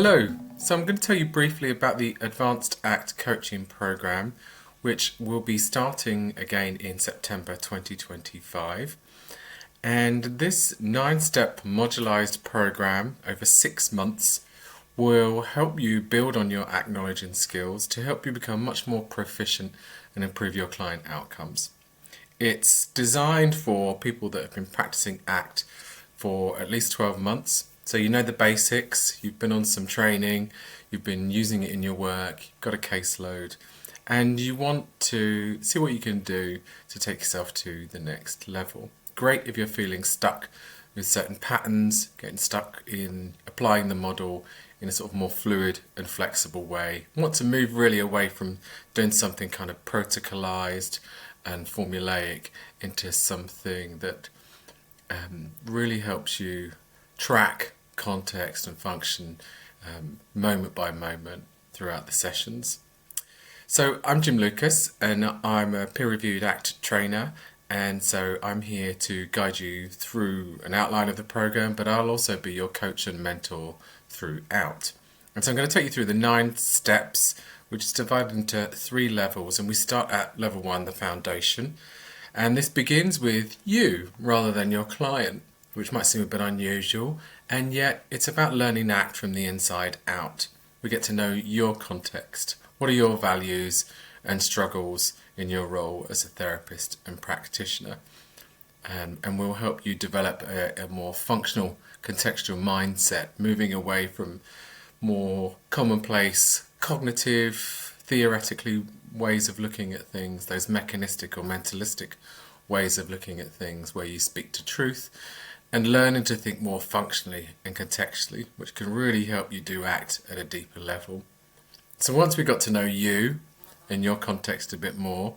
Hello, so I'm going to tell you briefly about the Adv-ACT coaching program, which will be starting again in September 2025. And this 9-step modularized program over 6 months will help you build on your ACT knowledge and skills to help you become much more proficient and improve your client outcomes. It's designed for people that have been practicing ACT for at least 12 months. So you know the basics, you've been on some training, you've been using it in your work, you've got a caseload, and you want to see what you can do to take yourself to the next level. Great if you're feeling stuck with certain patterns, getting stuck in applying the model in a sort of more fluid and flexible way. You want to move really away from doing something kind of protocolized and formulaic into something that really helps you track context and function moment by moment throughout the sessions. So I'm Jim Lucas and I'm a peer-reviewed ACT trainer, and so I'm here to guide you through an outline of the program, but I'll also be your coach and mentor throughout. And so I'm going to take you through the 9 steps, which is divided into 3 levels, and we start at level 1, the foundation. And this begins with you rather than your client, which might seem a bit unusual, and yet it's about learning ACT from the inside out. We get to know your context. What are your values and struggles in your role as a therapist and practitioner? And we'll help you develop a more functional contextual mindset, moving away from more commonplace, cognitive, theoretically ways of looking at things, those mechanistic or mentalistic ways of looking at things where you speak to truth, and learning to think more functionally and contextually, which can really help you do ACT at a deeper level. So once we got to know you and your context a bit more,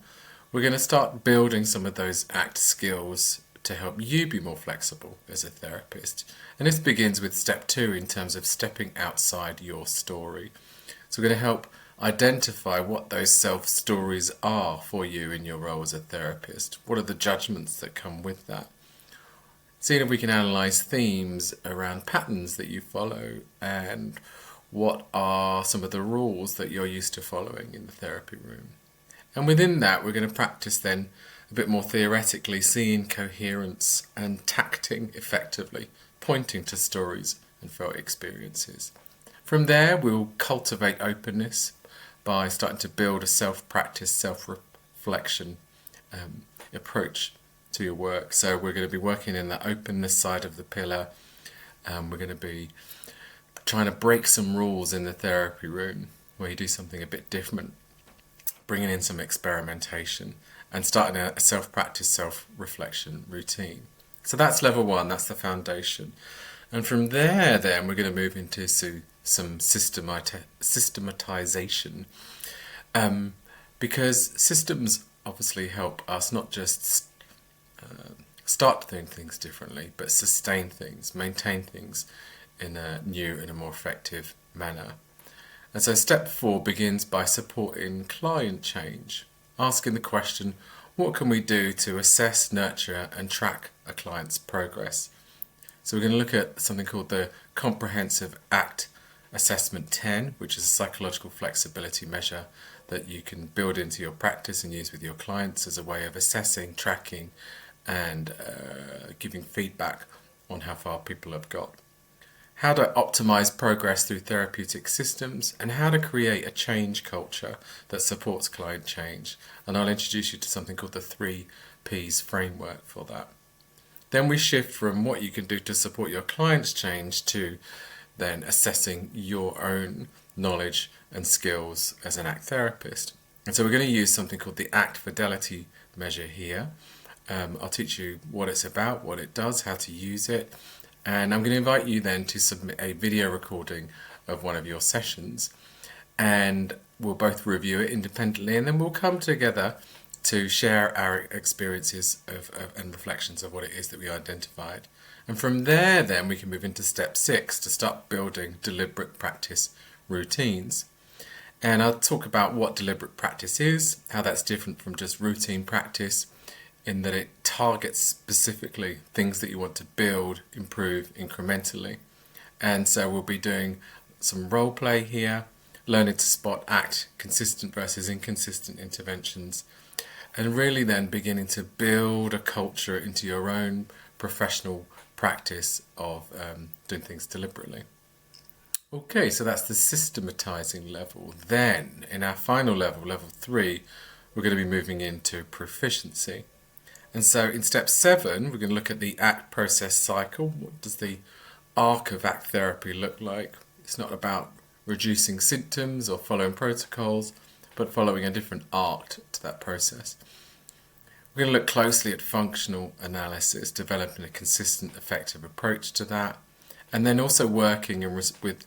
we're going to start building some of those ACT skills to help you be more flexible as a therapist. And this begins with step 2 in terms of stepping outside your story. So we're going to help identify what those self-stories are for you in your role as a therapist. What are the judgments that come with that? Seeing if we can analyse themes around patterns that you follow and what are some of the rules that you're used to following in the therapy room. And within that, we're going to practice then a bit more theoretically, seeing coherence and tacting effectively, pointing to stories and felt experiences. From there, we'll cultivate openness by starting to build a self-practice, self-reflection approach to your work. So we're going to be working in the openness side of the pillar. We're going to be trying to break some rules in the therapy room where you do something a bit different, bringing in some experimentation and starting a self-practice, self-reflection routine. So that's level 1, that's the foundation. And from there then we're going to move into some systematization, because systems obviously help us not just start doing things differently, but sustain things, maintain things in a new and a more effective manner. And so step 4 begins by supporting client change, asking the question, what can we do to assess, nurture and track a client's progress? So we're going to look at something called the Comprehensive ACT Assessment 10, which is a psychological flexibility measure that you can build into your practice and use with your clients as a way of assessing, tracking and giving feedback on how far people have got. How to optimize progress through therapeutic systems, and how to create a change culture that supports client change. And I'll introduce you to something called the 3 Ps framework for that. Then we shift from what you can do to support your client's change to then assessing your own knowledge and skills as an ACT therapist. And so we're going to use something called the ACT fidelity measure here. I'll teach you what it's about, what it does, how to use it. And I'm going to invite you then to submit a video recording of one of your sessions, and we'll both review it independently, and then we'll come together to share our experiences and reflections of what it is that we identified. And from there then we can move into step 6 to start building deliberate practice routines. And I'll talk about what deliberate practice is, how that's different from just routine practice, in that it targets specifically things that you want to build, improve incrementally. And so we'll be doing some role play here, learning to spot ACT consistent versus inconsistent interventions, and really then beginning to build a culture into your own professional practice of doing things deliberately. Okay, so that's the systematizing level. Then, in our final level, level 3, we're going to be moving into proficiency. And so in step 7, we're going to look at the ACT process cycle. What does the arc of ACT therapy look like? It's not about reducing symptoms or following protocols, but following a different arc to that process. We're going to look closely at functional analysis, developing a consistent, effective approach to that, and then also working with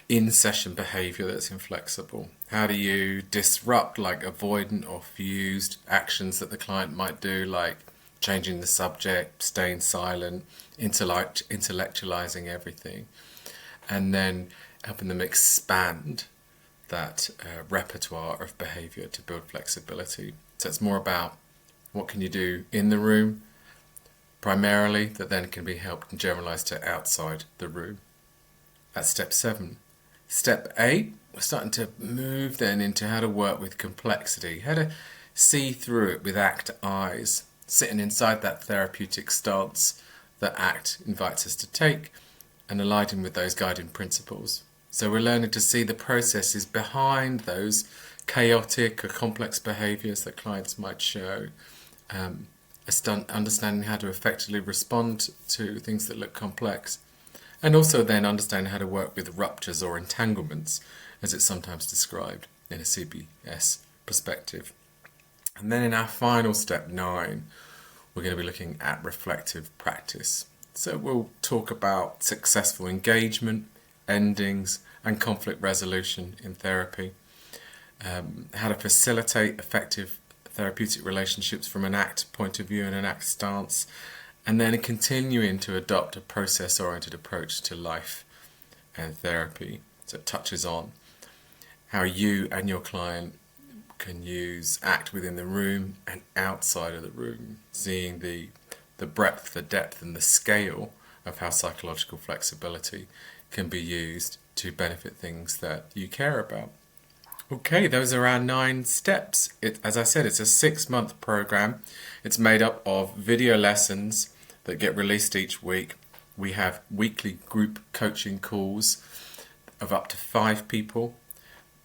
in-session behaviour that's inflexible. How do you disrupt like avoidant or fused actions that the client might do, like changing the subject, staying silent, intellectualizing everything, and then helping them expand that repertoire of behaviour to build flexibility. So it's more about what can you do in the room primarily that then can be helped and generalised to outside the room. That's step 7. Step 8, we're starting to move then into how to work with complexity, how to see through it with ACT eyes, sitting inside that therapeutic stance that ACT invites us to take and aligning with those guiding principles. So we're learning to see the processes behind those chaotic or complex behaviours that clients might show, understanding how to effectively respond to things that look complex, and also then understanding how to work with ruptures or entanglements, as it's sometimes described in a CBS perspective. And then in our final step 9, we're going to be looking at reflective practice. So we'll talk about successful engagement, endings, and conflict resolution in therapy, how to facilitate effective therapeutic relationships from an ACT point of view and an ACT stance, and then continuing to adopt a process-oriented approach to life and therapy. So it touches on how you and your client can use ACT within the room and outside of the room, seeing the breadth, the depth and the scale of how psychological flexibility can be used to benefit things that you care about. Okay, those are our 9 steps. As I said, it's a 6-month program. It's made up of video lessons that get released each week. We have weekly group coaching calls of up to 5 people.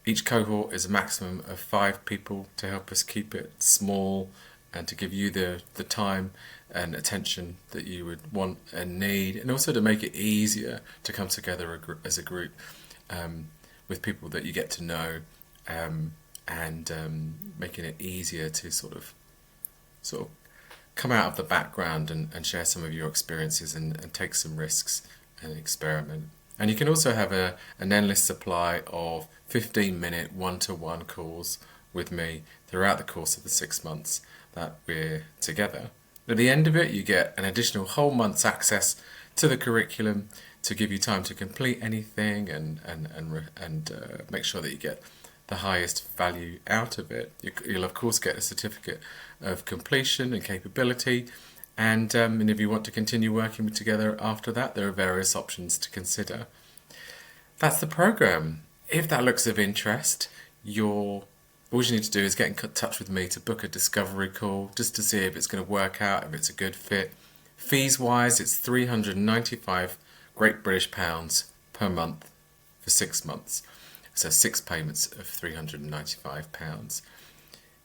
Each cohort is a maximum of 5 people to help us keep it small and to give you the time and attention that you would want and need, and also to make it easier to come together as a group with people that you get to know, and making it easier to sort of come out of the background and share some of your experiences and take some risks and experiment. And you can also have an endless supply of 15-minute one-to-one calls with me throughout the course of the 6 months that we're together. At the end of it, you get an additional whole month's access to the curriculum to give you time to complete anything and make sure that you get the highest value out of it. You'll of course get a certificate of completion and capability, and if you want to continue working together after that, there are various options to consider. That's the program. If that looks of interest, all you need to do is get in touch with me to book a discovery call just to see if it's going to work out, if it's a good fit. Fees wise, it's £395 Great British pounds per month for 6 months. So 6 payments of £395.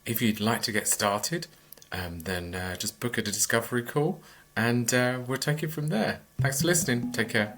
If you'd like to get started, then just book a discovery call and we'll take it from there. Thanks for listening. Take care.